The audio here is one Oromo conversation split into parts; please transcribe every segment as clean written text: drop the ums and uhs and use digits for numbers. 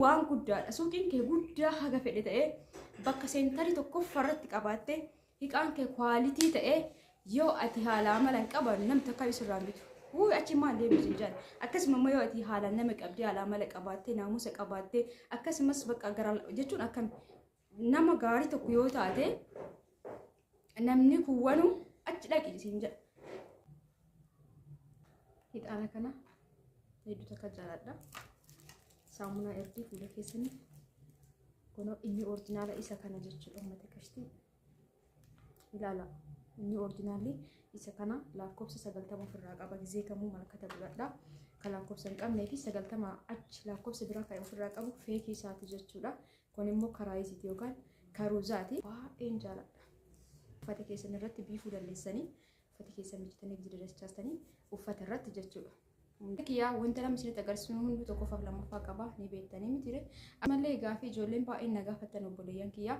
waan guddaadha. Suuqiin kee guddaa haga fedhe ta'ee bakka seentarii tokko farratti qabaatte hiqaan kee kwaalitii ta'ee yoo ati haala amalan qaban namni akka isirraan bitu. Achi maal deebiin jaan akkasuma yoo ati haala nama qabdee haala amala qabaatte naamusa qabaatte akkasumas bakka gara jechuun akkam nama gaarii tokko yoo taate namni kuwwanu achi dhaqi siin jedha. Hidhaana kana hedduu takka jaaladha. Saamunaa erdi fuula keessanii kunoo inni orjinaala isa kana jechuudha uummata kashtii ilaala. Inni orjinaalli isa kana lakkoofsa 90 ofirraa qaba. Gizee kamuu malkata buladha. Kan lakkoofsa hin qabnee fi 90 achi lakkoofsa biraa kan ofirraa qabu feekii isaati jechuudha. Kun immoo karaa isiiti yookaan karuuzaati. Baay'een jaaladha. Uffata keessan irratti biifuu dandeessanii uffata keessan hojjetanii jiddachaastanii uffata irratti jechuudha. Kiyyaa wanta namni isinitti agarsiisu hundi tokkoffaa lammaffaa qaba ni beektanii mitire. Amallee gaaffii ijoolleen baay'een na gaafatan obboleeyyan kiyyaa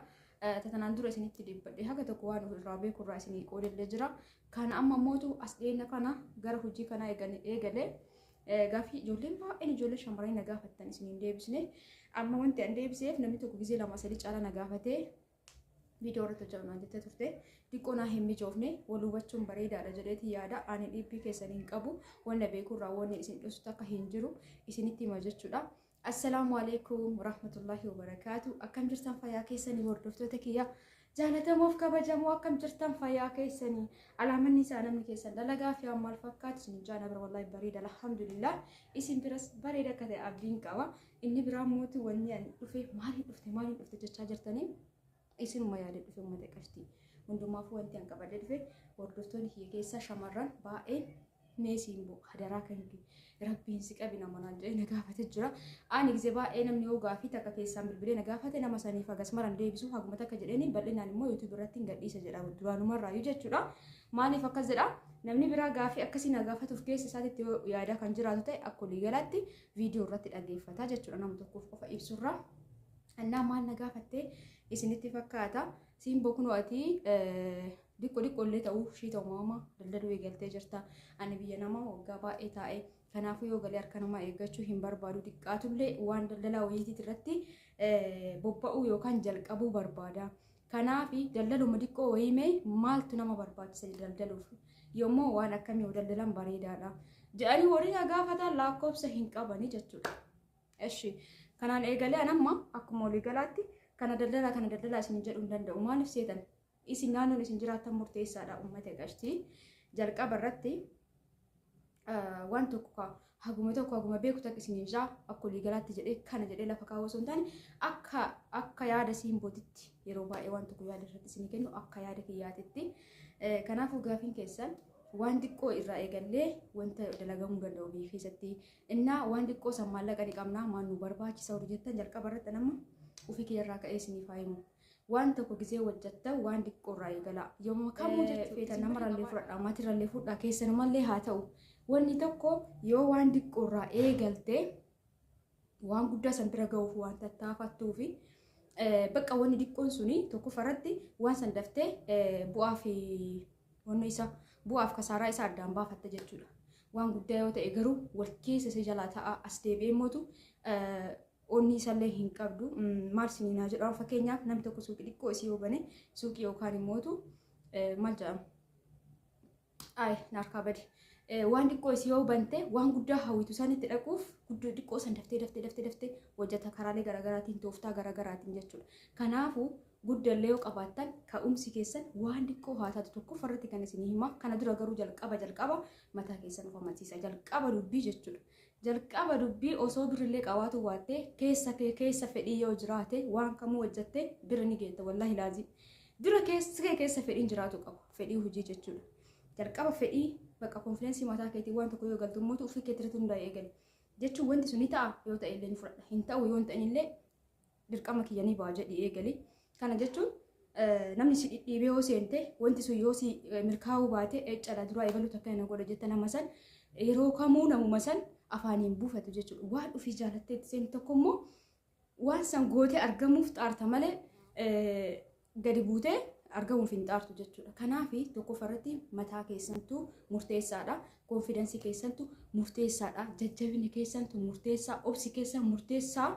tatanaan dura isinitti dhibbadhe haga tokko waan irraa beekurraa isinii qoodillee jira. Kana amma mootu as dheena kana gara hojii kana eegalee gaaffii ijoolleen baay'een ijoollee shamarranii na gaafatan isiniin deebisne. Amma wanti an deebiseef namni tokko gizee lama sadii caala na gaafatee viidiyoo irratti hojjetan jettee turte. Diqqoo naa hin mijoofne wal hubachuun bareedaadha jedheeti yaada. Ani dhiibbii keessaniin qabu wanna beekurraa wanni isin dhoosutu akka hin jiru isinitti hima jechuudha. Assalaamu alaikum warahmatullahi wabarakaatu. Akkam jirtan fayyaa keessanii hordoftoota kiyya jaalatamuuf kabajamoo akkam jirtan fayyaa keessanii alaamanni isaa namni keessan dalagaa fi ammaal fakkaatu isin jaana bira wallahi bareeda alhamdulillah. Isin biras bareeda akka ta'e abdiin qaba. Inni biraa mootu wanni ani dhufe maaliin dhufte jechaa jirtanii isinuma yaada dhufe uummata qashtii. Hundumaafuu wanti an qabadee dhufe hordoftoonni kiyya keessa shamarran baay'ee meesiin boo hadaraa kan rabbiin si qabi nama naan jedhee na gaafate jira. Ani gizee baay'ee namni yoo gaafii takka keessaan bilbilee na gaafate nama saniif agas maran deebisu haguma takka jedheeni bal'inaan immoo YouTube irratti hin gadhiisa jedha duraanumarraayyuu jechuudha. Maaliif akkas jedha namni biraa gaafii akkasii na gaafatuuf keessa isaatitti yaada kan jiraatu ta'e akka waliigalaatti viidiyoo irratti dhaggeeffata jechuudha nama tokkoof qofa ibsurraa. Annaa maal na gaafattee isinitti fakkaata simboo kunoo ati diqqoo illee ta'uu shii ta'u maama daldaluu eegaltee jirta. Ani biyya namaa waggaa baay'ee taa'e kanaafuu yoo galee harka namaa eeggachuu hin barbaadu. Xiqqaatullee waan daldalaa wayiitii irratti bobba'uu yookaan jalqabuu barbaada. Kanaaf daldaluma diqqoo wayimee maaltu nama barbaachisa daldaluuf yommuu waan akkamii yoo daldalan bareedaadha jedhanii warri na gaafatan lakkoofsa hin qabani jechuudha. Eshi kanaan eegalee anamma akkuma waliigalaatti kana daldalaa isin jedhu hin danda'u. Maaliif seetan isin naannoon isin jiraatan murteessaadha uummata qashtii. Jalqaba irratti waan tokko haguma beeku takka isin irraa akka waliigalaatti jedhee kana jedhee lafa kaawwatu osoo hin taane akka yaada simbootitti yeroo baay'ee waan tokko yaada irratti isin kennu akka yaada kiyyaatitti. Kanaafuu gaafiin keessan waan xiqqoo irraa eegallee wanta dalagamuu danda'u biyya keessatti innaa waan xiqqoo san maallaqa ni qabnaa maan nu barbaachisa hojii jettan jalqaba irratti nama ofii keerraa ka'ee isiniif himu. Waan tokko gizee hojjetta waan xiqqoo irraa eegala. Yommuu kamuu jechuudha namarallee fudhadhaa maatirallee fudhaa keessanumallee haa ta'u wanni tokko yoo waan xiqqoo irraa eegalte waan guddaa san bira ga'uuf waan tattaafattuu fi bakka wanni xiqqoon suni tokko farratti waan san daftee bu'aa fi wanni isa bu'aaf kasaaraa isaa addaan baafatta jechuudha. Waan guddaa yoo ta'e garuu wal keessa isa jalaa ta'a as deebi'ee mootu onni isallee hin qabdu. Maal siniinaa jedhamu fakkeenyaaf namni tokko suuqii xiqqoo isii hubane suuqii yookaan immootu maal jedhamu naarkaa bade waan xiqqoo isii hubante waan guddaa hawwitu sanitti dhaquuf guddoo xiqqoo san daftee hojjeta karaalee garaagaraatiin tooftaa garaagaraatiin jechuudha. Kanaafuu guddallee yoo qabaattan ka'umsi keessan waan xiqqoo haa taatu tokko farratti kan isin himaa. Kana dura garuu jalqaba mataa keessan of amansiisa. Jalqaba dubbii jechuudha. Jalqaba dubbii osoo birillee qabaatu waattee keessa fedhii yoo jiraate waan kamuu hojjattee bira ni geetta wallahi laazim. Dura keessa fedhiin jiraatu qaba. Fedhii hojii jechuudha. Jalqaba fedhii bakka konfideensii mataa keetii waan tokko yoo galtu mootu ofii keetirratti hundaa'ee eegale. Jechuun wanti sun ni ta'a yoo ta'e illee ni fudhadha. Hin ta'u yoo hin ta'in illee dirqama kiyyanii ba'a jedhii eegale. Kana jechuun namni si dhidhiibee yoo seente wanti sun yoo si mirkaa'uu baate eeccala dura eegalu takka hin godha jetta nama san yeroo kamuu namuma san afaaniin buufatu jechuudha. Waan ofii jaalattee itti seeni tokko immoo waan san gootee argamuuf xaarta malee gadi buutee argamuuf hin xaartu jechuudha. Kanaaf tokko farratti mataa keessantu murteessaadha. Konfidensii keessantu murteessaadha. Jajjabinni keessantu murteessaa. Obsi keessan murteessaa.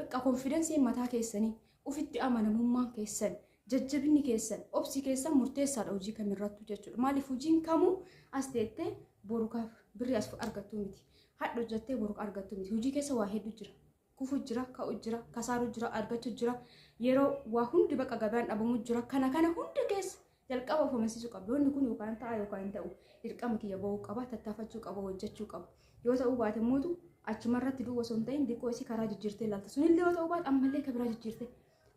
bakka konfidensii mataa keessanii ufitti amanamummaan keessan jajjabinni keessan obsi keessan murteessaadha hojii kamirrattu jechuudha. Maaliif hojiin kamuu as teettee borukaaf birrii as argattu miti. Hadha hojjettee boruka argattu miti. Hojii keessa waa hedduu jira. Kufuu jira, ka'uu jira, kasaaruu jira, argachuu jira. Yeroo waa hundi bakka gabaan dhabamuu jira. Kana hundi keessa jalqaba of amansiisuu qabdu. Wanni kun yookaan ta'a yookaan hin ta'u. Dirqama kiyya bahuu qaba, tattaafachuu qaba, hojjechuu qaba. Yoo ta'uu baate mootu achumarratti duwwaa osoo hin ta'in diqqoo isii karaa jijjiirtee ilaalta. Sunillee yoo ta'uu baate ammallee kan biraa jijjiirtee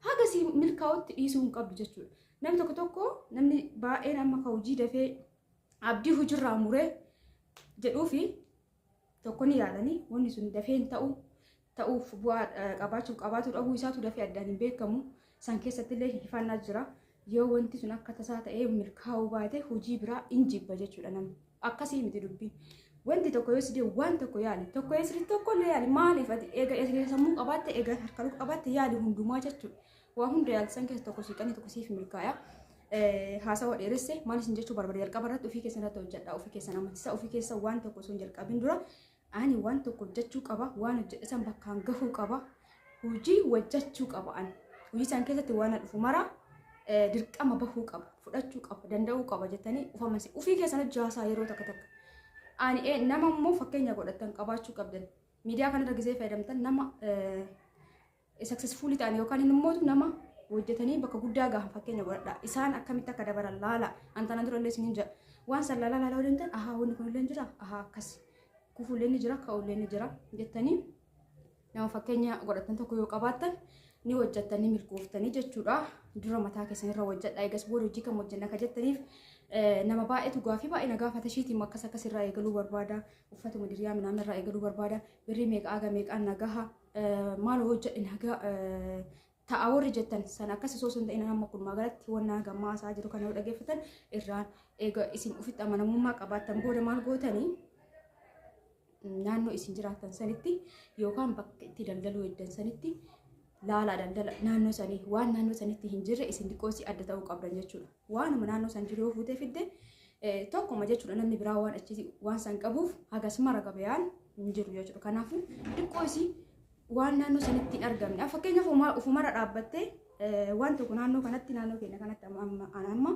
haga si milkaa'utti dhiisuu hin qabdu jechuudha. Namni tokko namni baay'een amma ka hojii dafee abdii hojiirraa muree jedhuufi tokko ni yaalanii wanni sun dafee hin ta'uuf bu'aa qabaatu dhabuu isaatu dafee addaan hin beekamu. San keessatti illee hifannaa jira. Yoo wanti sun akka tasaa ta'ee milkaa'uu baate hojii biraa hin jibba jechuudha namni. Akkasii miti dubbiin. Wanti tokko yoo sidee waan tokko yaali tokko yoo sidee tokko illee yaali maaliif ati eega sammuu qabaatte eega harka qabaatte yaali hundumaa jechuudha. Waa hunda yaalsan keessa tokko siiqanii tokko siif milkaa'aa. Haasawa dheeresse maal isin jechuu barbaade jalqaba irratti ofii keessan irratti hojjedhaa ofii keessan amansiisaa ofii keessa waan tokko sun jalqabin dura ani waan tokko hojjechuu qaba waan hojjedhe san bakkaan gahuu qaba hojii hojjechuu qaba ani hojii san keessatti waan dhufu mara dirqama bahuu qaba fudhachuu qaba danda'uu qaba jettanii of amansiisaa ofii keessan hojjaasaa yeroo takka ani nama immoo fakkeenya godhatan qabaachuu qabdan miidiyaa kanarra gisee fayyadamtan nama successful ta'an yookaan immoo nama hojjetanii bakka guddaa gahan fakkeenya godhadha isaan akkamitti akka dabalan laala antana dura illee isin jira waan san laala hojjetan aha wanni kun illee jira aha akkas kufuullee ni jira ka'ullee ni jira jettanii nama fakkeenya godhatan tokko yoo qabaattan ni hojjettanii milkooftanii jechuudha dura mataa keessanirra hojjedha eegas booda hojii kam hojjenna ka jettaniif nama baay'eetu gaafii baay'ee na gaafata shiitiin akkas irraa eegaluu barbaada uffatuma diriyaa minaan irraa eegaluu barbaada birrii meeqa aga meeqaan nagaha maal hojjedhe nagaa ta'a warri jettan san akkas osoo hin ta'in nama kun magaalatti wannaa gammaasaa jiru kana yoo dhageeffatan irraan eega isin ofitti amanamummaa qabaattan booda maal gootanii naannoo isin jiraattan sanitti yookaan bakka itti daldaluu eddan sanitti laalaa daldala naannoo sanii waan naannoo sanitti hin jirre isin diqqoosi adda ta'uu qabdan jechuudha. Waanuma naannoo san jiru yoo fuutee fidde tokkuma jechuudha namni biraa waan achi waan san qabuuf hagas mara gabayaan hin jiru jechuudha. Kanaafuu diqqoosi waan naannoo sanitti hin argamne. Fakkeenyaaf ofumara dhaabbattee waan tokko naannoo kanatti naannoo keenya kanatti amma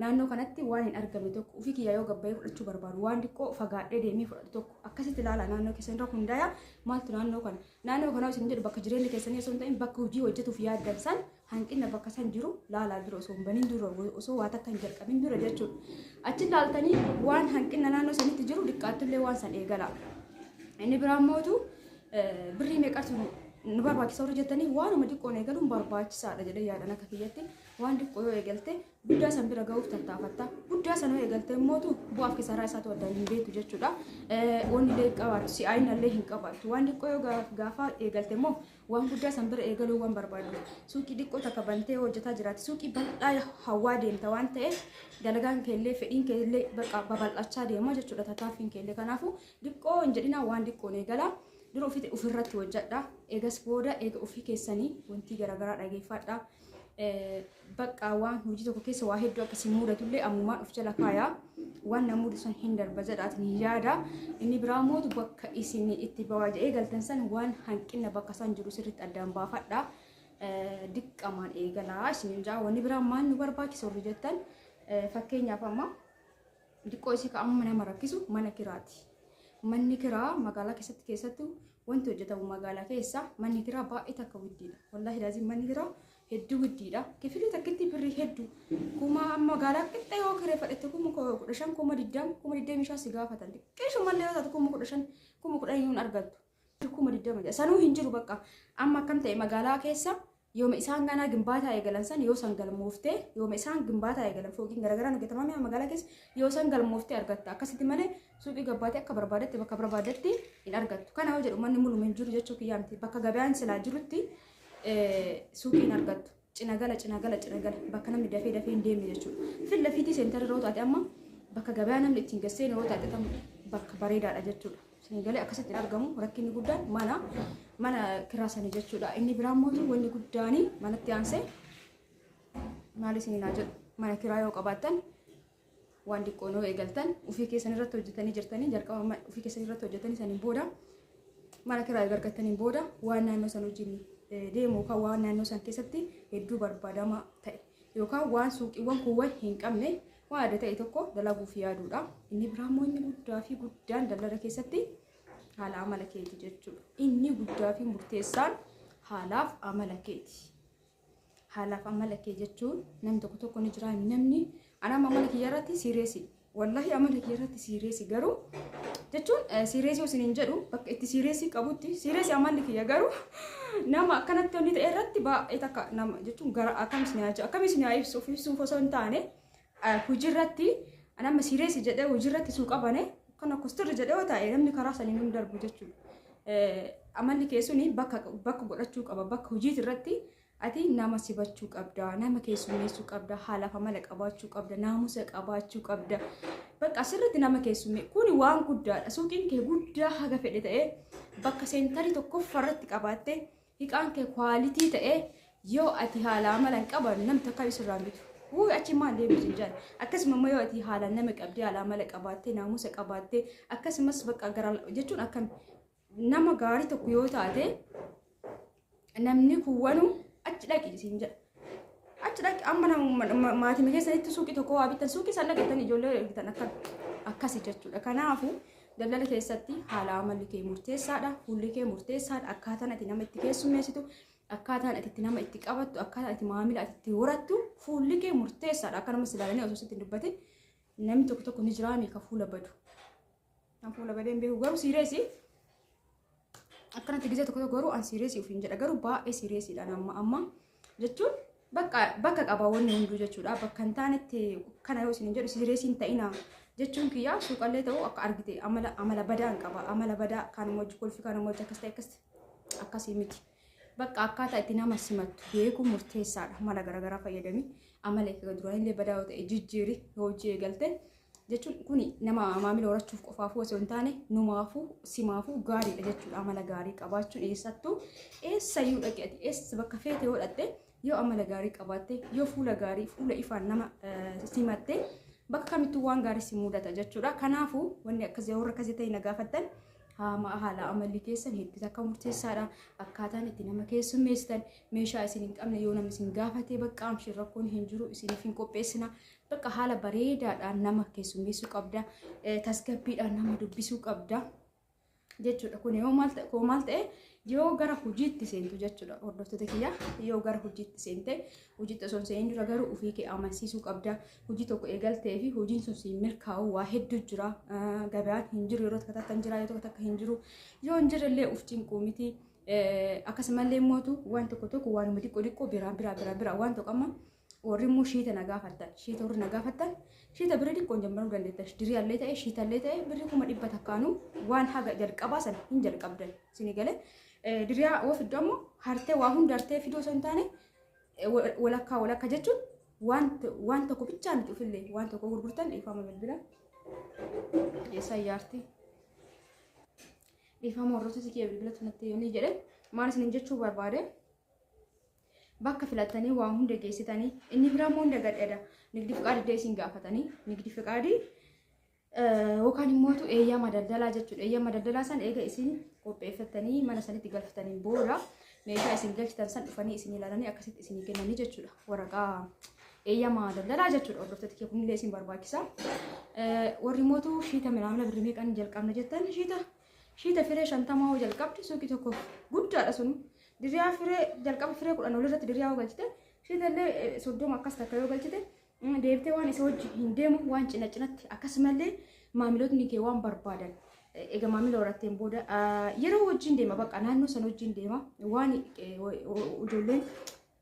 naannoo kanatti waan hin argamne tokko ofii kiyya yoo gabbayee fudhachuu barbaadu waan diqqoo fagaadhee deemee fudhatu tokko akkasitti ilaala naannoo keessan irra hundaa'aa maaltu naannoo kana isin jedhu bakka jireenya keessanii osoo hin ta'in bakka hojii hojjetuuf yaaddan san hanqina bakka san jiru laalaa dura osoo hin baniin dura osoo waa takka hin jalqabin dura jechuudha. Achi laaltanii waan hanqina naannoo sanitti jiru diqqaattullee waan san eegala. Inni biraan mootu birrii meeqatu nu barbaachisa warra jettanii waanuma diqqoon eegaluun barbaachisaadha jedhee yaadan akka kiyyatti waan diqqoo yoo eegalte guddaa san bira ga'uuf tattaafatta guddaa san yoo eegalte immootu bu'aaf kisaaraa isaatu addaan hin beeku jechuudha. Wanni illee qabaatu si'aayina illee hin qabaatu waan diqqoo yoo gaafa eegalte immoo waan guddaa san bira eegaluu waan barbaadu suuqii diqqoo takka bantee hojjetaa jiraati suuqii bal'aa hawaa deemta waan ta'eef dalagaan keellee fedhiin keellee babal'achaa deema jechuudha tattaaffiin keellee kanaafuu diqqoo hin jedhina waan diqqoon eegala. Dura ofirratti hojjedha. Eegas booda eega ofii keessanii wanti garaagaraa dhageeffadha. Bakka waan hojii tokko keessa waa hedduu akkasii mudatullee ammumaan of jala kaayaa. Waan nama mudatu sun hin darba jedhaatiin yaada. Inni biraa mootu bakka isin itti bawaa eegaltan san waan hanqina bakka san jiru sirriitti addaan baafadha. Diqqamaan eegalaa isin jaa wanni biraa maal nu barbaachisa warri jettan fakkeenyaaf amma diqqoo isii ka'amma nama rakkisu mana kiraati. Manni kiraa magaalaa keessatti wanti hojjetamu magaalaa keessa manni kiraa baay'ee takka guddiidha. Wallaahi laaziin manni kiraa hedduu guddiidha. Kifilii takkitti birrii hedduu kuma magaalaa qixxee yoo kireeffadhette kuma 15 kuma 20 kuma 25 si gaafatan. Xiqqeeshu mallee yoo taatu kuma 15 kuma 10 yuun argattu. Kuma 20 sanuu hin jiru bakka amma akkam ta'e magaalaa keessa yooma isaan ganaa gimbaataa eegalan san yoo san galmooftee yooma isaan gimbaataa eegalan fooqiin garaagaraa hojjetamame magaalaa keessa yoo san galmooftee argatta akkasitti malee suuqii gabbaatee akka barbaadetti bakka barbaadetti hin argattu. Kana yoo jedhu manni mul'ume hin jiru jechuu kiyyaamti bakka gabaan silaa jirutti suuqii hin argattu. Cina gala bakka namni dafee hin deemne jechuudha. Filla fiitii seentara yeroo taate amma bakka gabaa namni ittiin gassee yeroo taate bakka bareedaadha jechuudha. Senegalee akkasitti argamu rakkinni guddaan mana kiraasanii jechuudha. Inni biraan mootu wanni guddaanii manatti aansee maal isinii jedhu mana kiraa yoo qabaattan waan diqqoo yoo eegaltan ofii keessan irratti hojjetanii jirtanii jalqaba ofii keessan irratti hojjetanii saniin booda mana kiraa eegaltaniin booda waan naannoo san wajjin deemu yookaan waan naannoo san keessatti hedduu barbaadamaa ta'e yookaan waan suuqiiwwan kuuwwan hin qabne waan adda ta'e tokko dalaguuf yaaduudha. Inni biraa immoo inni guddaa fi guddaan daldala keessatti haala amala keeti jechuudha. Inni guddaa fi murteessaan haalaaf amala keeti. Haalaaf amala kee jechuun namni tokko ni jira namni ana amala kiyya irratti siireesi. Wallahi amala kiyya irratti siireesi garuu jechuun siireesi osoo hin jedhu bakka itti siireesi qabutti siireesi amalli kiyya garuu nama akkanatti wanti ta'e irratti baay'ee takka nama jechuun gara akkamis ni ibsuuf osoo hin taane hojii irratti nama siireesi jedhee hojii irratti suu qabane kana kostirri jedhee yoo ta'e namni karaa saniin hin darbu jechuudha. Amalli kee suni bakka godhachuu qaba bakka hojii irratti. Ati nama sibachuu qabda, nama keessummeessuu qabda, haalaaf amala qabaachuu qabda, naamusa qabaachuu qabda. Bakka asirratti nama keessummee kuni waan guddaadha. Suuqiin kee guddaa haga fedhe ta'ee bakka seentarii tokkoffaarratti qabaattee hiqaan kee kwaalitii ta'ee yoo ati haala amala hin qaban namni takka isirraa bitu. Achi maal deebisu hin jaalladhu. Akkasuma immoo yoo ati haala nama qabdee haala amala qabaattee naamusa qabaattee akkasumas bakka gara jechuun akka nama gaarii tokko yoo taate namni kuwwanu achi dhaqi isin jedha. Achi dhaqi amma maatii keessanitti suuqii tokko waa bitan suuqii san dhaqatan ijoollee bitan akkasi jechuudha. Kanaafuu daldala keessatti haala amalli kee murteessaadha, fuulli kee murteessaadha, akkaataan ati nama itti keessummeessitu, akkaataan ati nama itti qabattu, akkaataan ati maamila ati itti horattu fuulli kee murteessaadha. Akka nama silaalanii osoo sitti hin dubbatin namni tokko ni jira meeqa fuula badu. Kan fuula badeen beeku garuu siireesii akkanatti gisee tokko garuu an siireesii ofiin jedha garuu baay'ee siireesiidha amma jechuun bakka qaba wanni hunduu jechuudha. Bakka hin taanetti kana yoo isin jedhu siireesiin ta'ina jechuun kiyyaa suuqallee ta'uu akka argite amala badaan qaba. Amala badaa kan hojii kolfi kan hojii akkas ta'e akkasii miti. Bakka akkaataa itti nama simattu beekuu murteessaadha. Mala garaagaraa fayyadami amala eega duraanillee badaa yoo ta'e jijjiiri hojii eegalte jechuun kuni nama maamila horachuuf qofaafuu osoo hin taane numaafuu simaafuu gaariidha jechuudha. Amala gaarii qabaachuun eessattuu eessayyuu dhaqeeti eessa bakka feete yoo dhatte yoo amala gaarii qabaatte yoo fuula gaarii fuula ifaan nama simatte bakka kamittuu waan gaarii si mudata jechuudha. Kanaafuu wanni akkasii warra akkasii ta'e na gaafattan haala amalli keessan hedduu akka murteessaadha. Akkaataan itti nama keessummeessitan meeshaa isin hin qabne yoo namni isin gaafate bakka amshin rakkoon hin jiru isiniif hin qopheessina. Bakka haala bareedaadhaan nama keessummeessuu qabda, tasgabbiidhaan nama dubbisuu qabda jechuudha. Kun yoo maal ta'e yoo gara hojiitti seentu jechuudha. Hordoftoota kiyya yoo gara hojiitti seente hojiitti osoo hin seenin dura garuu ofii kee amansiisuu qabda. Hojii tokko eegaltee fi hojiin sun siin milkaa'u waa hedduu jira. Gabaan hin jiru yeroo takka hin jira yeroo takka hin jiru yoo hin jirellee uf cinquu miti. Akkasumallee mootu waan tokko waan xiqqoo biraa waan tokko amma warri immoo shiita na gaafattan shiita warri na gaafattan shiita birrii xiqqoon jammaruu dandeettan diriyaallee ta'e shiitallee ta'e birrii 100 takkaanuu waan haga jalqabaa san hin jalqabdan isinii galee diriyaa of iddoo ammoo hartee waa hunda hartee fiduu osoo hin taane walakkaa jechuun waan tokko bichaan itti ufillee waan tokko gurgurtan dhiifama bilbila eessa ijaarti dhiifama warroota kiyya bilbila tunatti yoonii jedhe maal isin jechuu barbaade bakka filatanii waan hunda geessitanii inni biraa immoo hunda gadheedha. Nigdi fiqaadii isin gaafatanii nigdi fiqaadii yookaan immoo eeyyama daldalaa jechuudha. Eeyyama daldalaa san eega isin qopheeffatanii mana sanitti galfatanii booda meeshaa isin galchitan san dhufanii isin ilaalanii akkasitti isin kennanii jechuudha. Waraqaa eeyyama daldalaa jechuudha. Hordoftoota kee kunillee isin barbaachisa. Warri mootu shiita milaamila birrii meeqaan jalqabna jettan shiita firee 50 jalqabdi suuqii tokko guddaadha sunu. Diriyaa firee jalqaba firee 10 olirratti diriyaa yoo galchite shiitallee 30 akkas takka yoo galchite deebitee waan isa wajji hin deemu waan cinatti akkasumallee maamilootni kee waan barbaadan eega maamila horatteen booda yeroo wajjin deema bakka naannoo san wajjin deema waan ijoolleen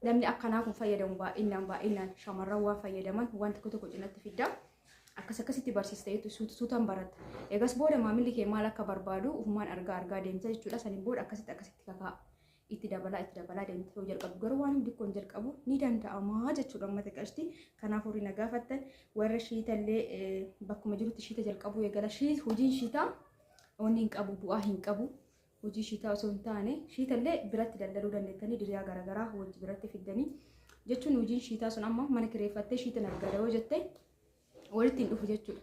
namni akkanaa kun fayyadamu baay'inaan shamarran waan fayyadaman waan tokko cinatti fidda akkasitti barsiisteetu suutaan baratta eegas booda maamilli kee maal akka barbaadu ufumaan argaa deemta jechuudha. Saniin booda akkasitti kakaa itti dabalaa deemte yoo jalqabu garuu waan xiqqoon jalqabu ni danda'ama jechuudha. Uummata qashti kanaaf horii na gaafattan warra shiitallee bakkuma jirutti shiita jalqabu eegala hojiin shiitaa wanni hin qabu bu'aa hin qabu hojii shiitaa osoo hin taane shiitallee biratti daldaluu dandeettanii diriyaa garaagaraa wajji biratti fiddanii jechuun hojiin shiitaa sun amma mana kireeffattee shiita nagada yoo jette walitti hin dhufu jechuudha.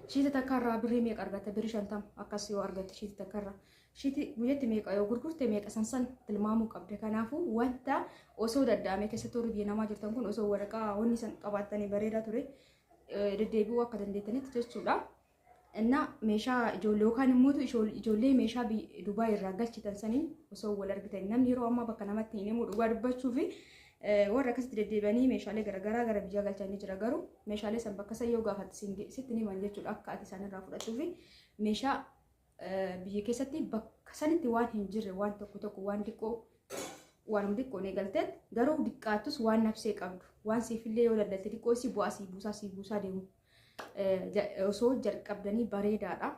Shiita takkarraa birrii meeqa argatta birrii 50 akkas yoo argatte shiita takkarraa shiti guyyatti meeqa yoo gurgurte meeqa san tilmaamuu qabde. Kanaafuu wanta osoo daddaamee keessatti warri biyya namaa jirtan kun osoo waraqaa wanni san qabaattanii bareedaa ture deddeebi'uu akka dandeettanitti jechuudha. Innaa meeshaa ijoollee yookaan immoo ijoollee meeshaa Dubaay irraa galchitan saniin osoo wal argitan namni yeroo ammaa bakka namatti hin himu dhugaa dubbachuu fi warra akkasitti deddeebi'anii meeshaalee garaagaraa gara biyya galchanii jira. Garuu meeshaalee san bakka san yoo gaafatti sitti ni himan jechuudha akka ati isaan irraa fudhattuu fi meeshaa biyya keessatti bakka sanitti waan hin jirre waan tokko waan xiqqoo waan xiqqoo ne galteet garuu diqqaatus waan nabsee qabdu waan siifillee yoo daldalte xiqqoo si bu'aa si buusaa deemu osoo jalqabdanii bareedaadha.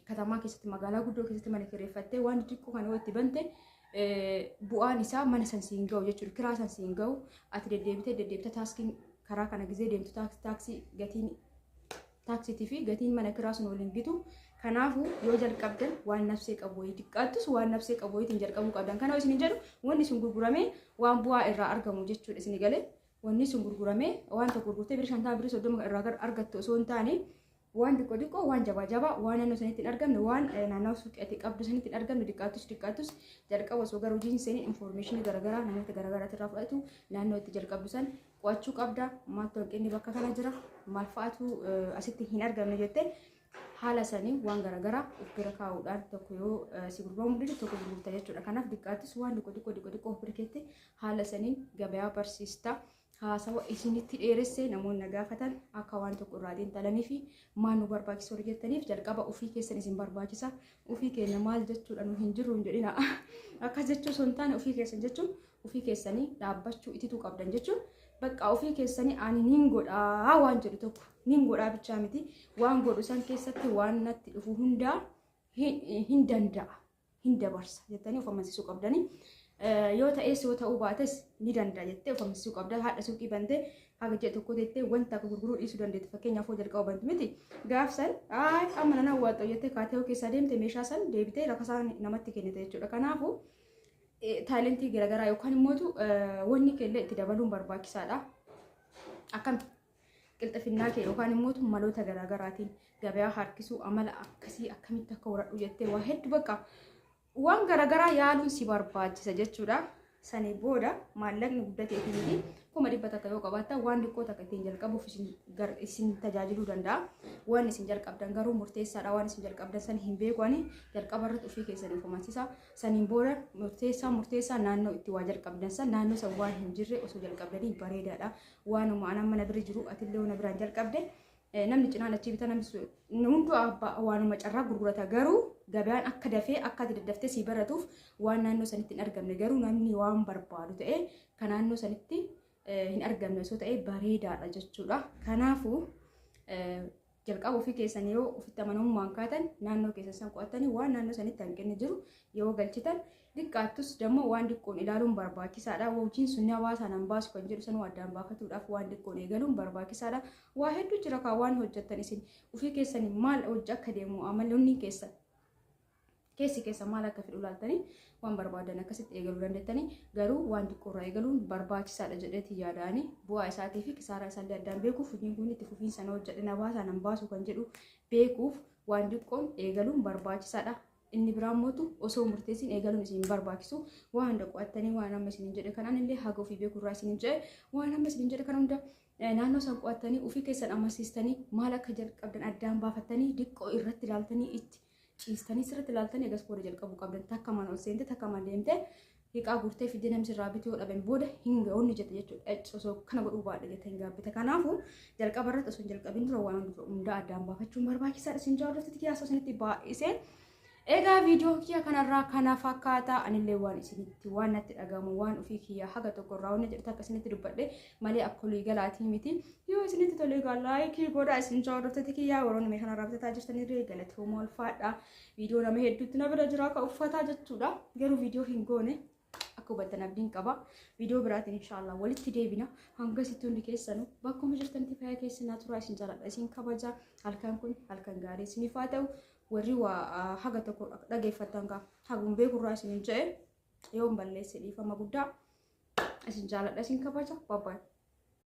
Katamaa keessatti magaalaa guddoo keessatti mana kireeffattee waan xiqqoo kana itti bante bu'aan isaa mana san siin ga'u jechuudha. Kiraa san siin ga'u ati deddeebitee taaksiin karaa kana gizee deemtu taaksii gatiin taaksiitii fi gatiin mana kiraa sun waliin gitu. Kanaafuu yoo jalqabdan waan nabsee qabu wayii diqqaattus waan nabsee qabu wayiitiin jalqabuu qabdan. Kanaaf isin jedhu wanni sun gurguramee waan bu'aa irraa argamu jechuudha. Isin galee wanni sun gurguramee waan tokko gurgurtee birrii 50 birrii 30 irraa argattu osoo hin taane waan xiqqoo waan jabaa waan naannoo sanitti hin argamne waan naannoo suuqii qabdu sanitti hin argamne diqqaattus jalqaba osoo gara hojiin seenii information garaagaraa namoota garaagaraa irraa fudhatu naannoo itti jalqabdu san qo'achuu qabda. Maaltu hanqinni bakka kana jira maal fa'aatu asitti hin argamne jettee haala sanii waan garaagaraa of bira kaa'uudhaan tokko yoo si gurguramu dide tokko gurgurta jechuudha. Kanaaf diqqaattis waan xiqqoo of bira keetti haala sanii gabayaa barsiista. Haasawa isinitti dheeressee namoonni gaafatan akka waan tokko irraa xiinxalanii fi maal nu barbaachisa hojjettaniif jalqaba ofii keessan isin barbaachisa. Ofii keenya maal jechuudha nu hin jirru hin jedhina. Akkas jechuu osoo hin taane ofii keessan jechuun ofii keessanii dhaabbachuu itituu qabdan jechuun bakka ofii keessanii ani nin godhaa waan jedhu tokko nin godhaa bichaa miti waan godhu san keessatti waan natti dhufu hundaa hin danda'a hin dabarsa jettanii of amansiisuu qabdanii. Yoo ta'es yoo ta'uu baates ni danda'a jettee of amansiisuu qabda. Haadha suuqii bantee haga jedhe tokko teettee wanta akka gurguruu dhiisuu dandeetti. Fakkeenyaaf hoo jalqaba bantu miti gaafsan amma nana waatoo jettee kaatee keessa deemte meeshaa san deebitee rakkasaa namatti kennite jechuudha. Kanaafuu taalentii garaagaraa yookaan immoo wanni keellee itti dabaluun barbaachisaadha. Akkam qilxafinnaa kee yookaan immoo maloota garaagaraatiin gabayaa harkisuu amala akkasii akkamitti akka horadhu jettee waa hedduu bakka waan garaagaraa yaaluun si barbaachisa jechuudha. Sanii booda maallaqni guddatee fi 100 takka yoo qabaatta waan xiqqoo takka ittiin jalqabuuf isin tajaajiluu danda'a. Waan isin jalqabdan garuu murteessaadha. Waan isin jalqabdan san hin beekani jalqaba irratti ofii keessanii fumansiisa. Saniin booda murteessaa naannoo itti waa jalqabdan san naannoo san waan hin jirre osoo jalqabdanii bareedaadha. Waanuma anan mana bira jiru atillee waan biraan jalqabde namni cinaan achi bita namni hundu waanuma carraa gurgurata. Garuu gabaan akka dafee akka daddaftee si baratuuf waan naannoo sanitti hin argamne garuu namni waan barbaadu ta'e kan naannoo sanitti hin argamne osoo ta'e bareedaadha jechuudha. Kanaafuu jalqaba ofii keessanii yoo ofitti amanamummaan kaatan naannoo keessan qo'attanii waan naannoo sanitti hanqinni jiru yoo galchitan diqqaattus dammoo waan xiqqoon ilaaluun barbaachisaadha. Hojiin sun hawaasaan hin baasu kan jedhu sanuu addaan baafatuudhaaf waan xiqqoon eegaluun barbaachisaadha. Waa hedduu jira kan waan hojjettan isin ofii keessanii maal hojja akka deemu amaloonni keessi keessa maal akka fedhu laaltanii waan barbaadan akkasitti eegaluu dandeettanii garuu waan xiqqoorraa eegaluun barbaachisaadha jedheeti yaadaanii bu'aa isaatii fi kisaaraa isaallee addaan beekuuf hojiin kun itti fufiinsa hojjedhan hawaasaan hin baasu kan jedhu beekuuf waan xiqqoon eegaluun barbaachisaadha. Inni biraan mootu osoo murteessin eegaluun isin barbaachisu waan hunda qo'attanii waan amma isin jedhe kanaan illee haga ofii beekurraa isin jedhe waan amma isin jedhe kana hunda naannoo san qo'attanii ofii keessan amansiistanii maal akka jalqabdan addaan baafattanii xiqqoo irratti ilaaltanii itti ciistanii sirriitti ilaaltanii eegas booda jalqabuu qabdan. Takka mana ol seente takka mana deemte hiiqaa guurtee fidee namni sirraa bitee yoo dhaban booda hin ga'uun jette jechuudha. Osoo kana godhuu baadha jettee hin gaabbite. Kanaafuu jalqaba irratti osoo hin jalqabin dura waan hundaa addaan baafachuun barbaachisaadha. Isin jaallatatti kiyaasa isinitti baay'isee egaa viidiyoo kiyya kanarraa kana fakkaata. Anillee waan isinitti waan natti dhagahamu waan ofii kiyya haga tokko irraa waan jedhu takka isinitti dubbadhe malee akka olii galaatii miti. Yoo isinitti tolee gaa laayikii godhaa. Isin jaallatatti kiyya warroonni meeshaan irraa bitataa jirtanirree galatooma ulfaadha. Viidiyoo nama hedduutti na bira jira akka uffataa jechuudha. Garuu viidiyoo hin goone akka hubattan abdiin qaba. Viidiyoo biraatiin inshaallah walitti deebina. Hanga sitti hundi keessanuu bakkuma jirtanitti fayyaa keessanaa turaa. Isin jaalladha isin kabaja. Halkan kun halkan gaarii isiniif haa ta'u. Warri waa haga tokko dhageeffatan kaa hagum beekurraa isin jedhe yoo balleesse dhiifama guddaa isin jaalladha isin kabaja. Bye bye.